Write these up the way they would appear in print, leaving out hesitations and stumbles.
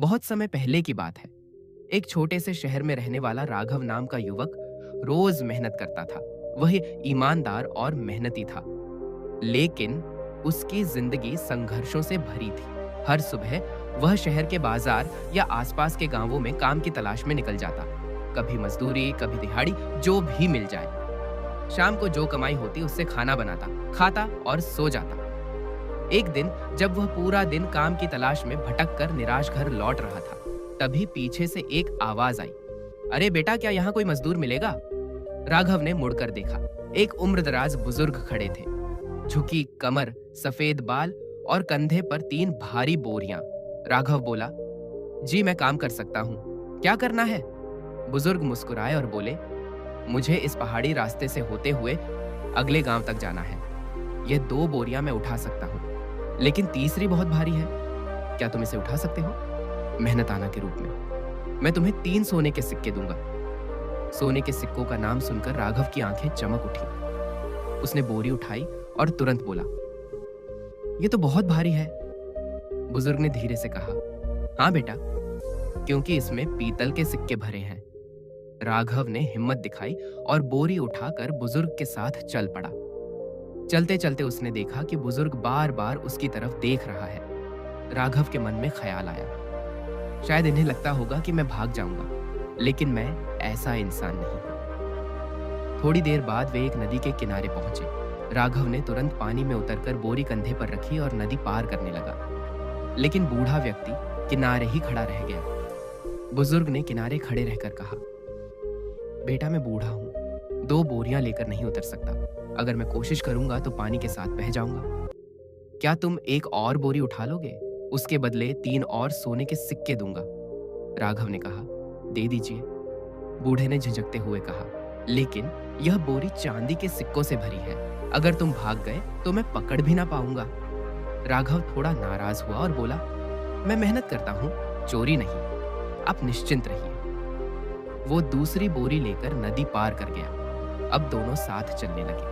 बहुत समय पहले की बात है। एक छोटे से शहर में रहने वाला राघव नाम का युवक रोज मेहनत करता था। वह ईमानदार और मेहनती था, लेकिन उसकी जिंदगी संघर्षों से भरी थी। हर सुबह वह शहर के बाजार या आसपास के गांवों में काम की तलाश में निकल जाता। कभी मजदूरी, कभी दिहाड़ी, जो भी मिल जाए। शाम को जो कमाई होती उससे खाना बनाता, खाता और सो जाता। एक दिन जब वह पूरा दिन काम की तलाश में भटक कर निराश घर लौट रहा था, तभी पीछे से एक आवाज आई। अरे बेटा, क्या यहाँ कोई मजदूर मिलेगा? राघव ने मुड़कर देखा। एक उम्रदराज बुजुर्ग खड़े थे। झुकी कमर, सफेद बाल और कंधे पर 3 भारी बोरियां। राघव बोला, जी मैं काम कर सकता हूँ, क्या करना है? बुजुर्ग मुस्कुराए और बोले, मुझे इस पहाड़ी रास्ते से होते हुए अगले गांव तक जाना है। यह 2 बोरियां मैं उठा सकता हूँ, लेकिन तीसरी बहुत भारी है। क्या तुम इसे उठा सकते हो? मेहनताना के रूप में मैं तुम्हें 3 सोने के सिक्के दूंगा। सोने के सिक्कों का नाम सुनकर राघव की आंखें चमक उठी। उसने बोरी उठाई और तुरंत बोला, यह तो बहुत भारी है। बुजुर्ग ने धीरे से कहा, हाँ बेटा, क्योंकि इसमें पीतल के सिक्के भरे हैं। राघव ने हिम्मत दिखाई और बोरी उठाकर बुजुर्ग के साथ चल पड़ा। चलते चलते उसने देखा कि बुजुर्ग बार बार उसकी तरफ देख रहा है। राघव के मन में ख्याल आया, शायद इन्हें लगता होगा कि मैं भाग जाऊंगा, लेकिन मैं ऐसा इंसान नहीं। थोड़ी देर बाद वे एक नदी के किनारे पहुंचे। राघव ने तुरंत पानी में उतरकर बोरी कंधे पर रखी और नदी पार करने लगा, लेकिन बूढ़ा व्यक्ति किनारे ही खड़ा रह गया। बुजुर्ग ने किनारे खड़े रहकर कहा, बेटा मैं बूढ़ा हूं, 2 बोरियां लेकर नहीं उतर सकता। अगर मैं कोशिश करूंगा तो पानी के साथ बह जाऊंगा। क्या तुम एक और बोरी उठा लोगे? उसके बदले 3 और सोने के सिक्के दूंगा। राघव ने कहा, दे दीजिए। बूढ़े ने झिझकते हुए कहा, लेकिन यह बोरी चांदी के सिक्कों से भरी है। अगर तुम भाग गए तो मैं पकड़ भी ना पाऊंगा। राघव थोड़ा नाराज हुआ और बोला, मैं मेहनत करता हूं, चोरी नहीं। आप निश्चिंत रहिए। वो दूसरी बोरी लेकर नदी पार कर गया। अब दोनों साथ चलने लगे।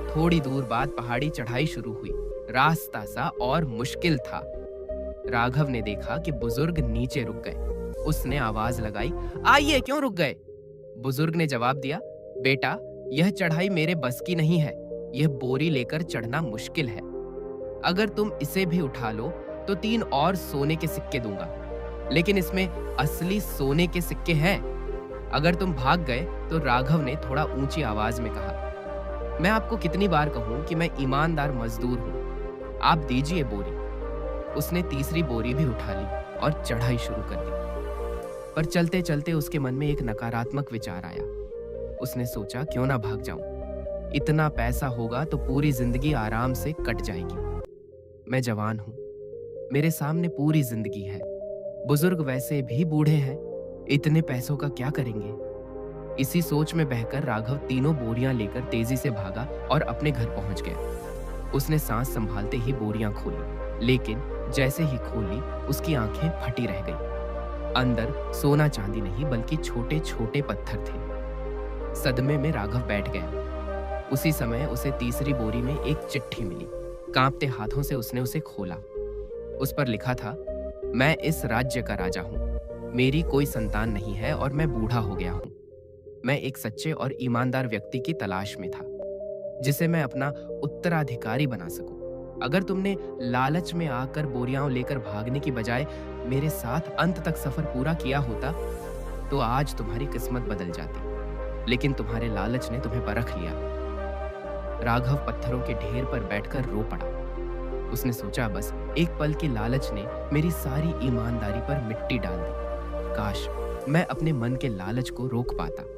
थोड़ी दूर बाद पहाड़ी चढ़ाई शुरू हुई। रास्ता सा और मुश्किल था। राघव ने देखा कि बुजुर्ग नीचे रुक गए। उसने आवाज लगाई, आइए, क्यों रुक गए? बुजुर्ग ने जवाब दिया, बेटा यह चढ़ाई मेरे बस की नहीं है। यह बोरी लेकर चढ़ना मुश्किल है। अगर तुम इसे भी उठा लो तो 3 और सोने के सिक्के दूंगा, लेकिन इसमें असली सोने के सिक्के हैं। अगर तुम भाग गए तो राघव ने थोड़ा ऊंची आवाज में कहा, मैं आपको कितनी बार कहूं कि मैं ईमानदार मजदूर हूं। आप दीजिए बोरी। उसने तीसरी बोरी भी उठा ली और चढ़ाई शुरू कर दी। पर चलते चलते उसके मन में एक नकारात्मक विचार आया। उसने सोचा, क्यों ना भाग जाऊं। इतना पैसा होगा तो पूरी जिंदगी आराम से कट जाएगी। मैं जवान हूं, मेरे सामने पूरी जिंदगी है। बुजुर्ग वैसे भी बूढ़े हैं, इतने पैसों का क्या करेंगे? इसी सोच में बहकर राघव 3 बोरियां लेकर तेजी से भागा और अपने घर पहुंच गया। उसने सांस संभालते ही बोरियां खोली, लेकिन जैसे ही खोली उसकी आंखें फटी रह गई। अंदर सोना चांदी नहीं बल्कि छोटे छोटे पत्थर थे। सदमे में राघव बैठ गया। उसी समय उसे तीसरी बोरी में एक चिट्ठी मिली। कांपते हाथों से उसने उसे खोला। उस पर लिखा था, मैं इस राज्य का राजा हूं। मेरी कोई संतान नहीं है और मैं बूढ़ा हो गया हूं। मैं एक सच्चे और ईमानदार व्यक्ति की तलाश में था, जिसे मैं अपना उत्तराधिकारी बना सकूं। अगर तुमने लालच में आकर बोरियां लेकर भागने की बजाय मेरे साथ अंत तक सफर पूरा किया होता तो आज तुम्हारी किस्मत बदल जाती, लेकिन तुम्हारे लालच ने तुम्हें परख लिया। राघव पत्थरों के ढेर पर बैठकर रो पड़ा। उसने सोचा, बस एक पल की लालच ने मेरी सारी ईमानदारी पर मिट्टी डाल दी। काश मैं अपने मन के लालच को रोक पाता।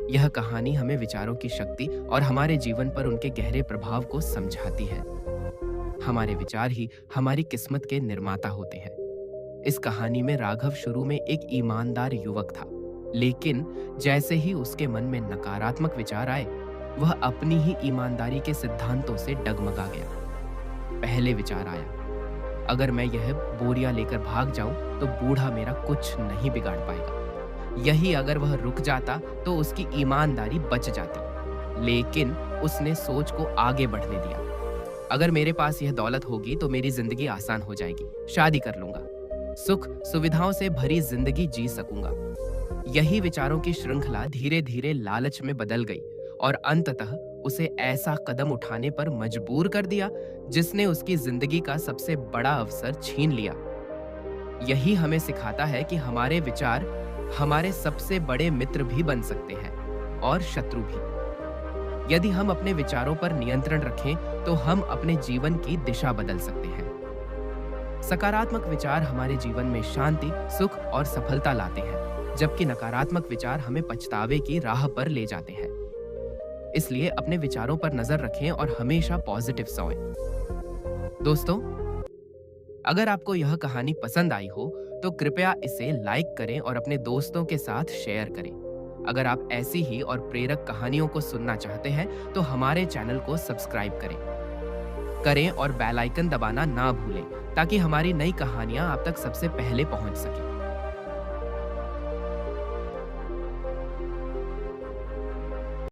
यह कहानी हमें विचारों की शक्ति और हमारे जीवन पर उनके गहरे प्रभाव को समझाती है। हमारे विचार ही हमारी किस्मत के निर्माता होते हैं। इस कहानी में राघव शुरू में एक ईमानदार युवक था, लेकिन जैसे ही उसके मन में नकारात्मक विचार आए, वह अपनी ही ईमानदारी के सिद्धांतों से डगमगा गया। पहले विचार आया, अगर मैं यह बोरियां लेकर भाग जाऊं तो बूढ़ा मेरा कुछ नहीं बिगाड़ पाएगा। यही अगर वह रुक जाता तो उसकी ईमानदारी बच जाती। लेकिन उसने सोच को आगे बढ़ने दिया। अगर मेरे पास यह दौलत होगी तो मेरी जिंदगी आसान हो जाएगी, शादी कर लूंगा। सुख सुविधाओं से भरी जिंदगी जी सकूंगा। यही विचारों की श्रृंखला धीरे धीरे लालच में बदल गई और अंततः उसे ऐसा कदम उठाने पर मजबूर कर दिया जिसने उसकी जिंदगी का सबसे बड़ा अवसर छीन लिया। यही हमें सिखाता है कि हमारे विचार हमारे सबसे बड़े मित्र भी बन सकते हैं और शत्रु भी। यदि हम अपने विचारों पर नियंत्रण रखें तो हम अपने जीवन की दिशा बदल सकते हैं। सकारात्मक विचार हमारे जीवन में शांति, सुख और सफलता लाते हैं, जबकि नकारात्मक विचार हमें पछतावे की राह पर ले जाते हैं। इसलिए अपने विचारों पर नजर रखें और हमेशा पॉजिटिव सोएं। दोस्तों, अगर आपको यह कहानी पसंद आई हो तो कृपया इसे लाइक करें और अपने दोस्तों के साथ शेयर करें। अगर आप ऐसी ही और प्रेरक कहानियों को सुनना चाहते हैं तो हमारे चैनल को सब्सक्राइब करें और बेल आइकन दबाना ना भूलें ताकि हमारी नई कहानियां आप तक सबसे पहले पहुंच सकें।